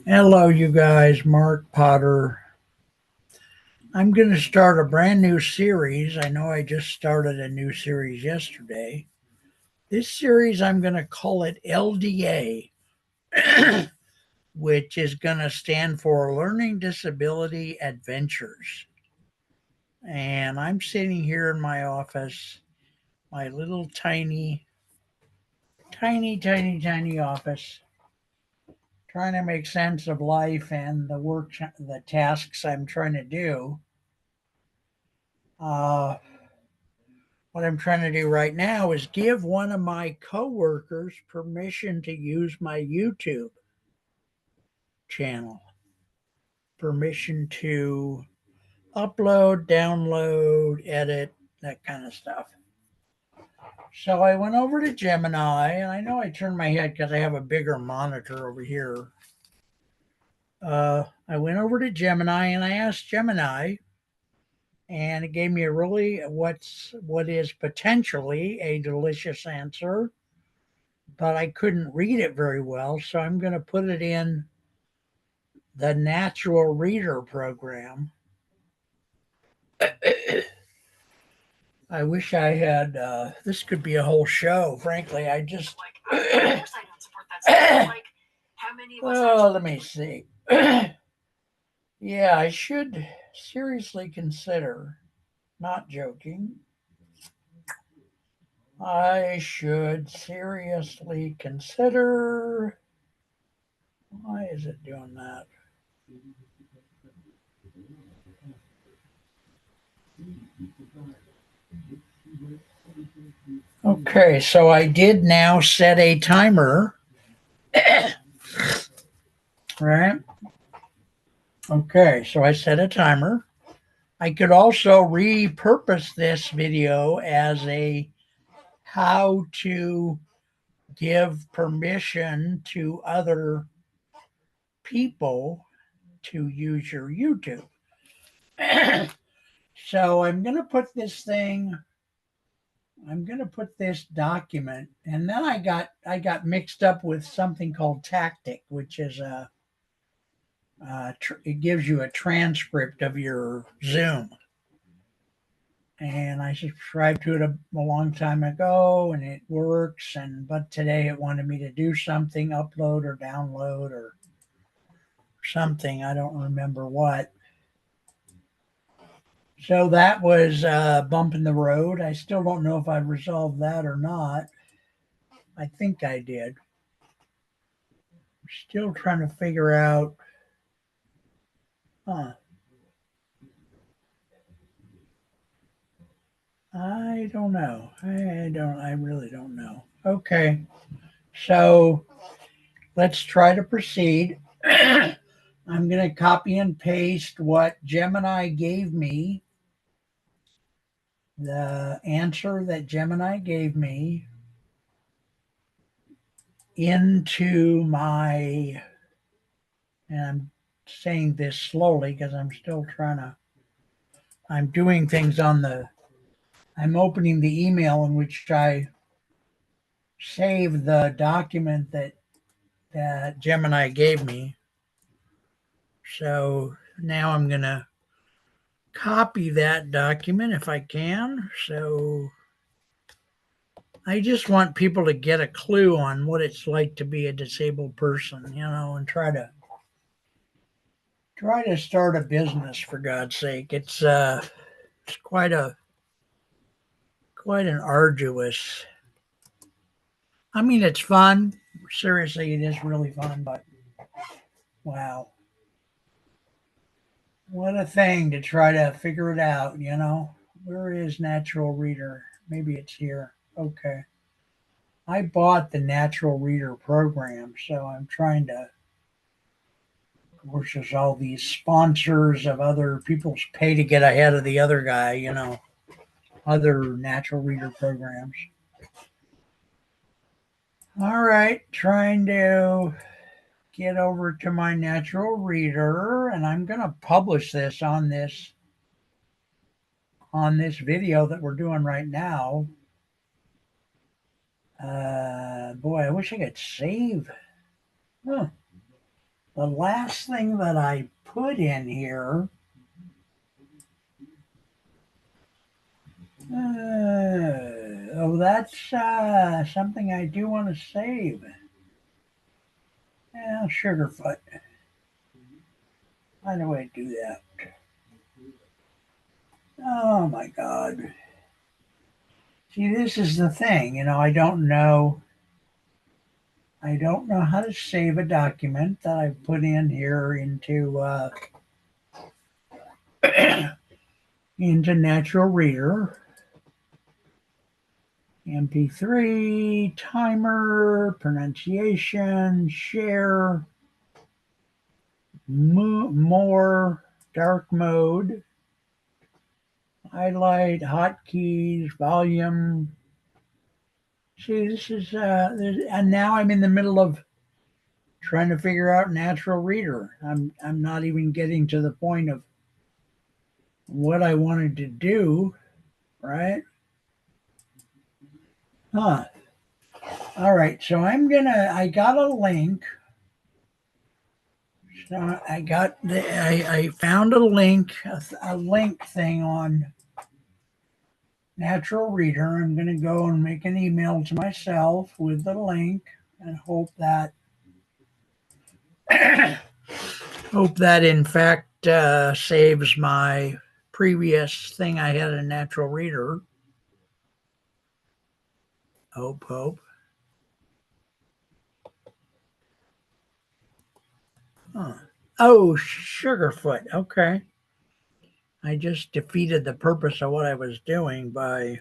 Hello, you guys. Mark Potter. I'm going to start a brand new series. I know I just started a new series yesterday. This series, I'm going to call it LDA, which is going to stand for Learning Disability Adventures. And I'm sitting here in my office, my little tiny office, trying to make sense of life and the tasks I'm trying to do. What I'm trying to do right now is give one of my coworkers permission to use my YouTube channel, permission to upload, download, edit, that kind of stuff. So I went over to Gemini, and I know I turned my head because I have a bigger monitor over here. I went over to Gemini and I asked Gemini, and it gave me what is potentially a delicious answer, but I couldn't read it very well, so I'm going to put it in the natural reader program. I wish I had, this could be a whole show, frankly. I just, well, let me see. Yeah, I should seriously consider, not joking, I should seriously consider, why is it doing that? Okay, so I did now set a timer, right? Okay, so I set a timer. I could also repurpose this video as a how to give permission to other people to use your YouTube. So I'm going to put this document, and then I got mixed up with something called Tactic, which is it gives you a transcript of your Zoom. And I subscribed to it a long time ago, and it works. But today it wanted me to do something, upload or download or something. I don't remember what. So that was a bump in the road. I still don't know if I resolved that or not. I think I did. Still trying to figure out. I don't know. I really don't know. Okay. So let's try to proceed. I'm going to copy and paste what Gemini gave me, the answer that Gemini gave me, into my, and I'm saying this slowly because I'm still I'm doing things I'm opening the email in which I saved the document that Gemini gave me. So now I'm going to copy that document if I can. So I just want people to get a clue on what it's like to be a disabled person, and try to start a business, for God's sake. It's quite an arduous. I mean, it's fun. Seriously, it is really fun, but wow. What a thing to try to figure it out, Where is Natural Reader? Maybe it's here. Okay. I bought the Natural Reader program, so I'm trying to. Of course, there's all these sponsors of other people's pay to get ahead of the other guy, other Natural Reader programs. All right, trying to get over to my Natural Reader, and I'm going to publish this on this video that we're doing right now. Boy, I wish I could save. Huh. The last thing that I put in here. Oh, that's something I do want to save. Yeah, Sugarfoot. How do I do that? Oh my God. See, this is the thing. I don't know. I don't know how to save a document that I put in here into Natural Reader. MP3, timer, pronunciation, share, more, dark mode, highlight, hotkeys, volume. See, this is, and now I'm in the middle of trying to figure out Natural Reader. I'm not even getting to the point of what I wanted to do, right? Huh. All right, so I got a link. So I found a link, a link thing on Natural Reader. I'm gonna go and make an email to myself with the link and hope that in fact saves my previous thing I had in Natural Reader. Hope. Huh. Oh, Sugarfoot. Okay. I just defeated the purpose of what I was doing by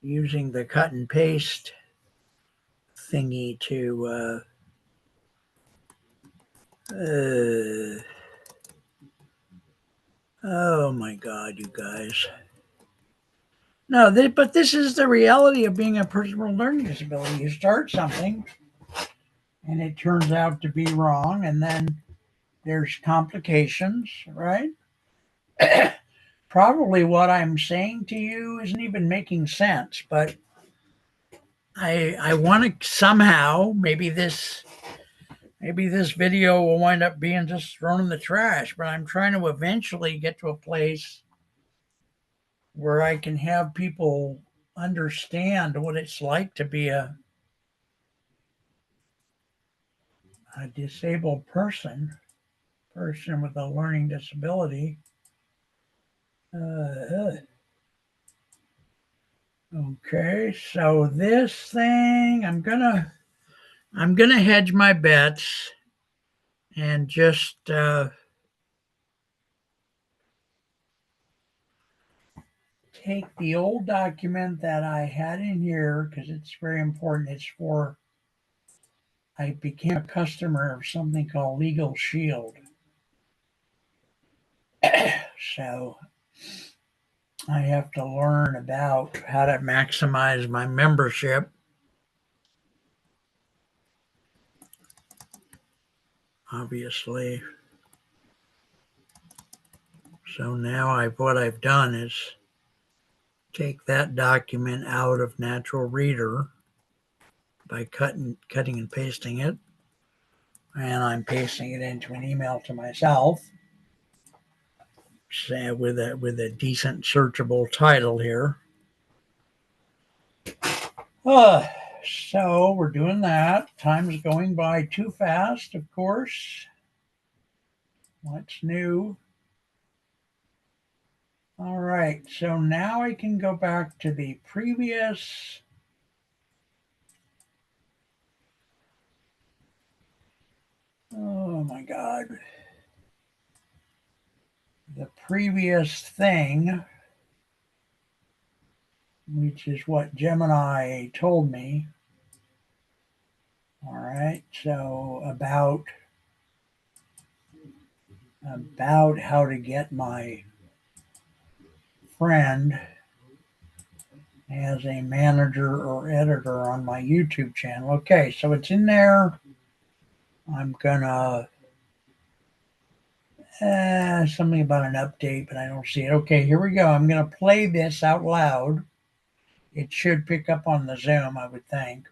using the cut and paste thingy to oh my God, you guys. No, but this is the reality of being a person with learning disability. You start something and it turns out to be wrong, and then there's complications, right? Probably what I'm saying to you isn't even making sense, but I want to somehow, maybe this video will wind up being just thrown in the trash, but I'm trying to eventually get to a place where I can have people understand what it's like to be a disabled person with a learning disability. Okay, so this thing, I'm gonna hedge my bets and just take the old document that I had in here because it's very important. I became a customer of something called Legal Shield. So I have to learn about how to maximize my membership. Obviously. So now what I've done is take that document out of Natural Reader by cutting and pasting it. And I'm pasting it into an email to myself, say with a decent searchable title here. So we're doing that. Time's going by too fast, of course. What's new? All right, so now I can go back to the previous. Oh my God. The previous thing, which is what Gemini told me. All right, so about how to get my friend as a manager or editor on my YouTube channel. Okay, so it's in there. I'm gonna something about an update, but I don't see it. Okay, here we go. I'm gonna play this out loud. It should pick up on the Zoom, I would think.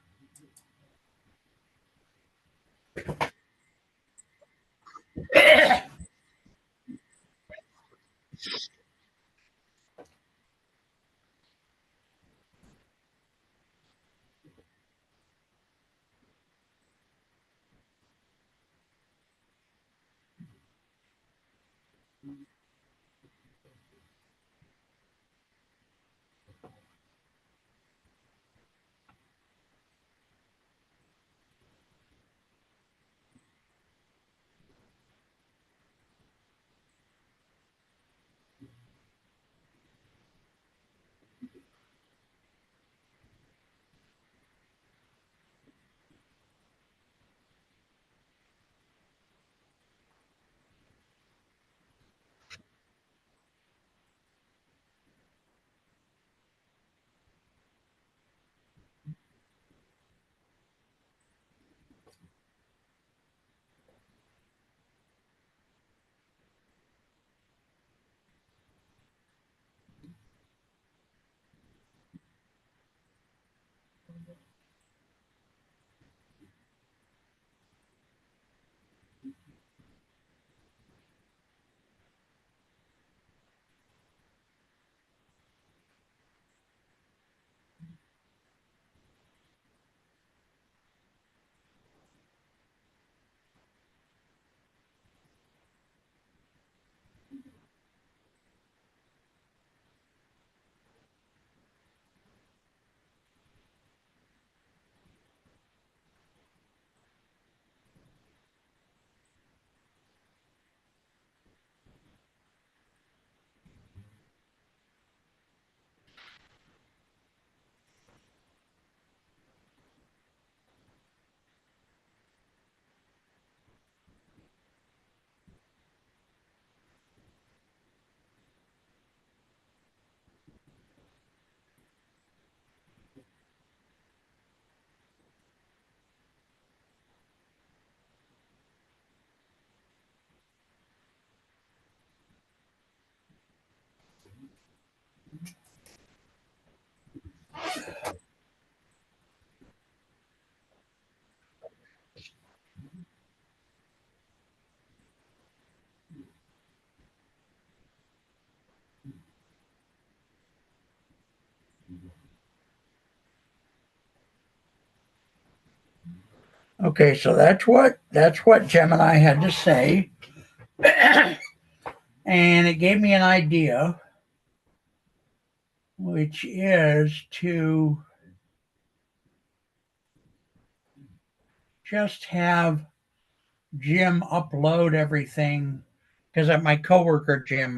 Okay, so that's what Gemini had to say, and it gave me an idea, which is to just have Jim upload everything because at my coworker Jim,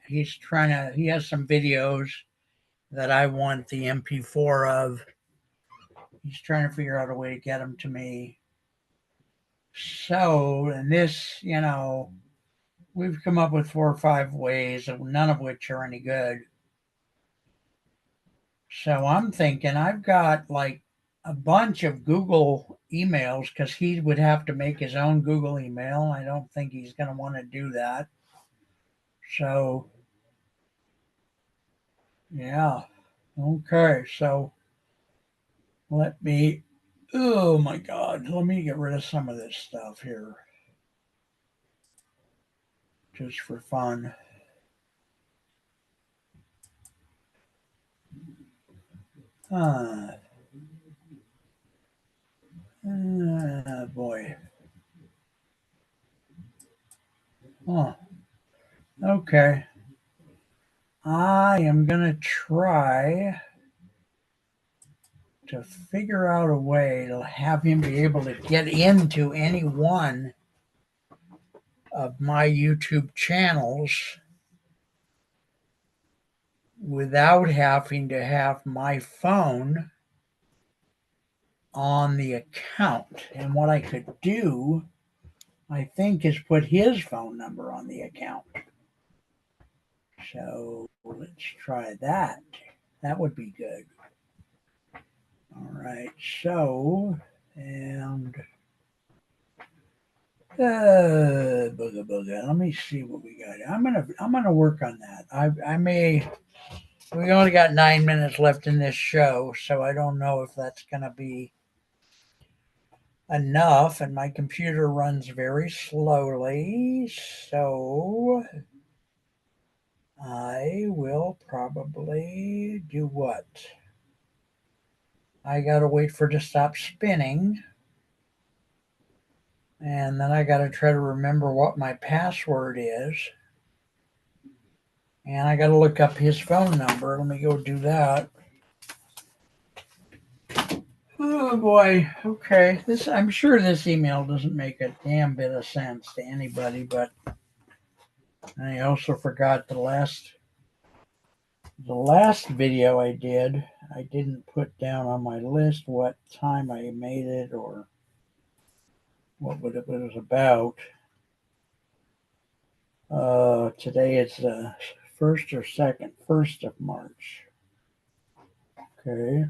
he has some videos that I want the MP4 of. He's trying to figure out a way to get them to me. So, and this, we've come up with 4 or 5 ways, none of which are any good. So I'm thinking I've got like a bunch of Google emails because he would have to make his own Google email. I don't think he's going to want to do that. So, yeah. Okay. So let me, oh my God, let me get rid of some of this stuff here just for fun. Ah, boy. Oh, okay. I am going to try to figure out a way to have him be able to get into any one of my YouTube channels without having to have my phone on the account. And what I could do, I think, is put his phone number on the account. So let's try that. That would be good. All right. So, and booga booga. Let me see what we got. I'm gonna work on that. I may. We only got 9 minutes left in this show, so I don't know if that's gonna be enough, and my computer runs very slowly, so I will probably do what? I gotta wait for it to stop spinning, and then I gotta try to remember what my password is, and I gotta look up his phone number. Let me go do that. Oh boy. Okay. I'm sure this email doesn't make a damn bit of sense to anybody, but I also forgot the last video I did. I didn't put down on my list what time I made it or what it was about. Today it's the first or second, 1st of March. Okay.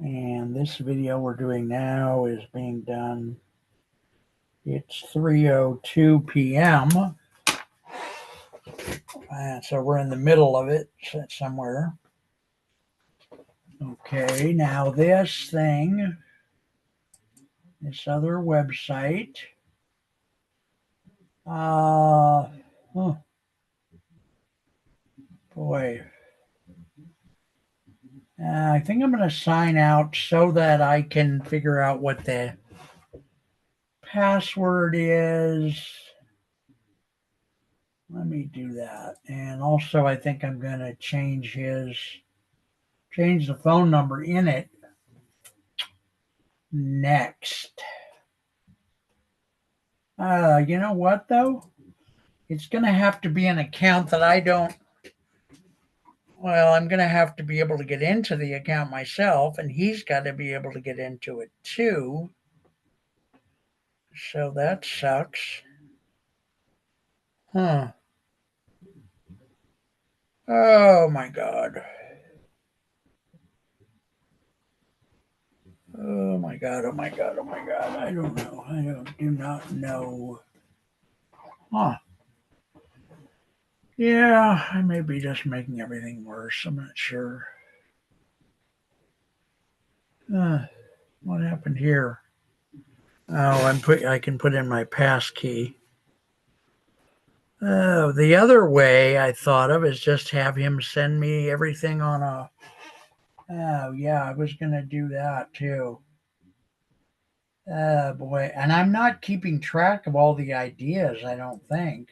And this video we're doing now is being done. It's 3:02 p.m. So we're in the middle of it somewhere. Okay, now this other website. Oh boy. I think I'm going to sign out so that I can figure out what the password is. Let me do that. And also, I think I'm going to change the phone number in it next. You know what, though? It's going to have to be an account that I don't. Well, I'm going to have to be able to get into the account myself, and he's got to be able to get into it too. So that sucks. Huh. Oh my God. Oh my God. Oh my God. Oh my God. I don't know. Do not know. Huh. Yeah, I may be just making everything worse. I'm not sure. What happened here? Oh, I can put in my pass key. Oh, the other way I thought of is just have him send me everything on a. Oh yeah, I was gonna do that too. Oh boy, and I'm not keeping track of all the ideas. I don't think.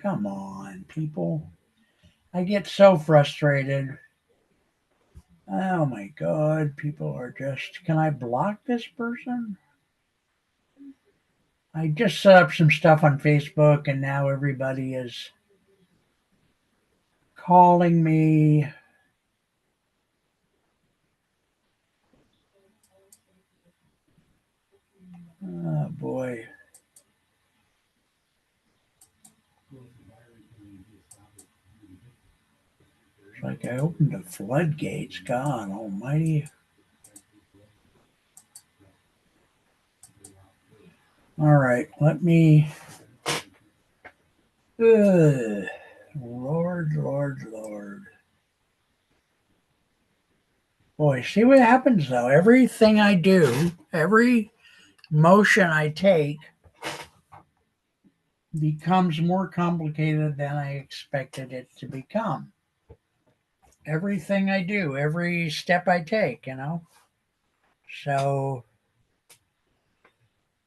Come on, people. I get so frustrated. Oh my God, people are just. Can I block this person? I just set up some stuff on Facebook and now everybody is calling me. Oh boy. It's like I opened the floodgates. God almighty. All right, let me. Lord, Lord, Lord. Boy, see what happens though. Everything I do, every motion I take becomes more complicated than I expected it to become. Everything I do, every step I take. So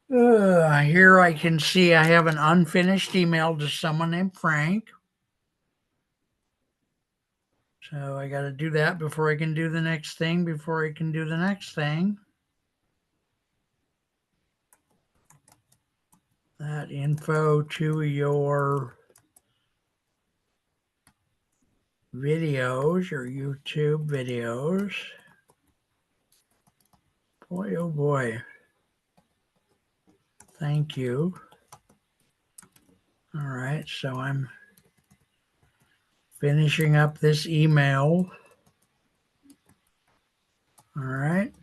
here I can see I have an unfinished email to someone named Frank. So I got to do that before I can do the next thing, before I can do the next thing. That info to your videos, your YouTube videos. Boy, oh boy. Thank you. All right, so I'm finishing up this email. All right.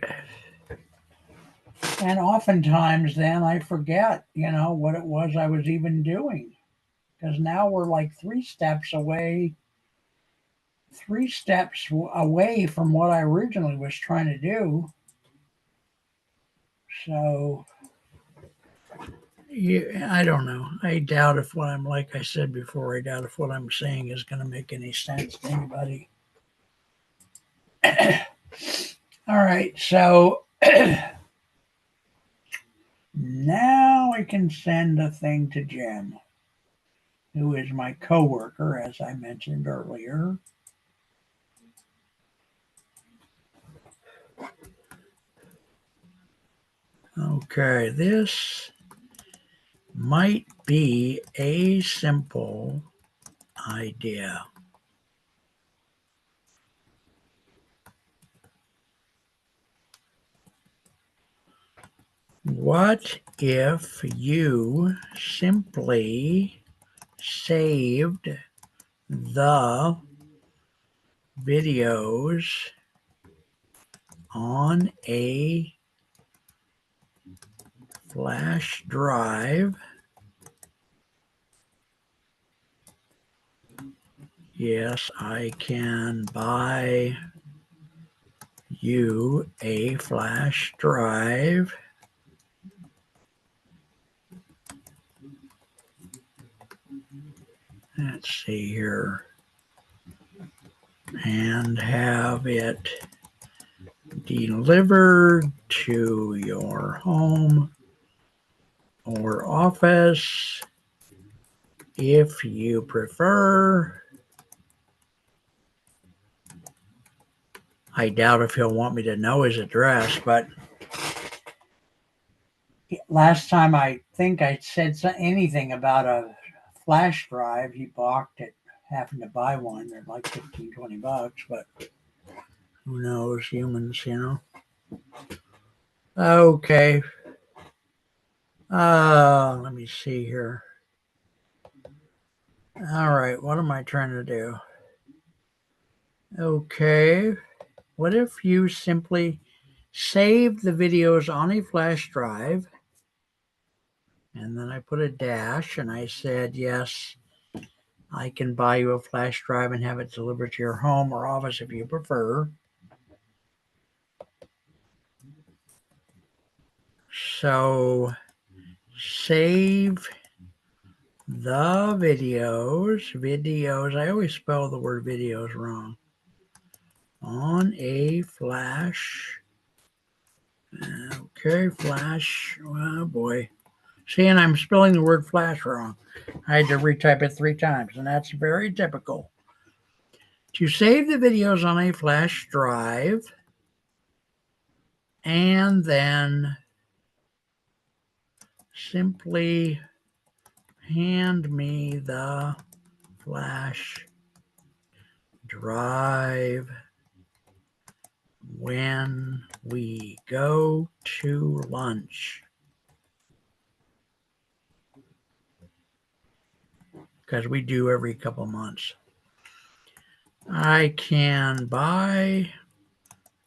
And oftentimes then I forget, what it was I was even doing. Because now we're like 3 steps away 3 steps away from what I originally was trying to do. So, yeah, I don't know. I doubt if what I'm, like I said before, I doubt if what I'm saying is going to make any sense to anybody. All right, so now I can send a thing to Jim, who is my coworker, as I mentioned earlier. Okay, this might be a simple idea. What if you simply saved the videos on a flash drive? Yes, I can buy you a flash drive. Let's see here. And have it delivered to your home or office if you prefer. I doubt if he'll want me to know his address, but last time I think I said anything about a flash drive, he balked at having to buy one. They're like 15, 20 bucks, but who knows, humans, you know. Okay. Let me see here. All right, what am I trying to do? Okay. What if you simply save the videos on a flash drive, and then I put a dash and I said, yes, I can buy you a flash drive and have it delivered to your home or office if you prefer. So save the videos, I always spell the word videos wrong, on a flash. Okay, flash, oh boy. See, and I'm spelling the word flash wrong. I had to retype it 3 times, and that's very typical. To save the videos on a flash drive, and then simply hand me the flash drive when we go to lunch. Because we do every couple months. I can buy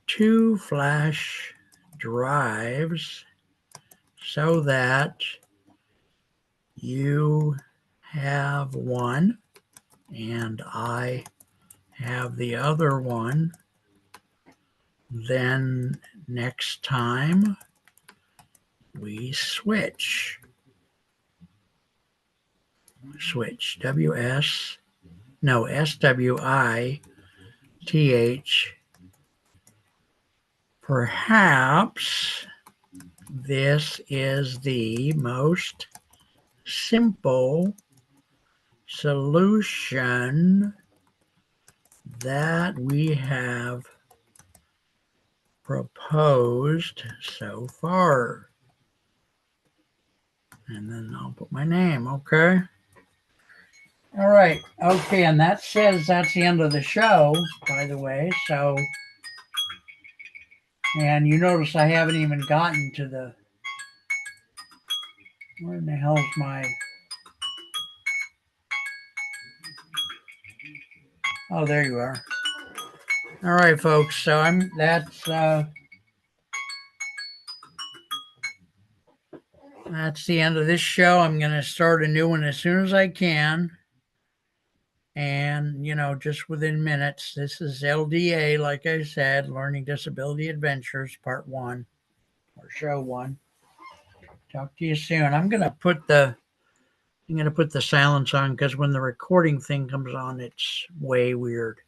2 flash drives so that you have one and I have the other one. Then next time we switch. SWITCH. Perhaps this is the most simple solution that we have proposed so far. And then I'll put my name, okay? All right, okay, and that says that's the end of the show, by the way, so, and you notice I haven't even gotten to the, where in the hell's my, oh, there you are. All right, folks, so that's the end of this show. I'm going to start a new one as soon as I can. And, just within minutes, this is LDA, like I said, Learning Disability Adventures, Part 1, or Show 1. Talk to you soon. I'm going to put the silence on because when the recording thing comes on, it's way weird.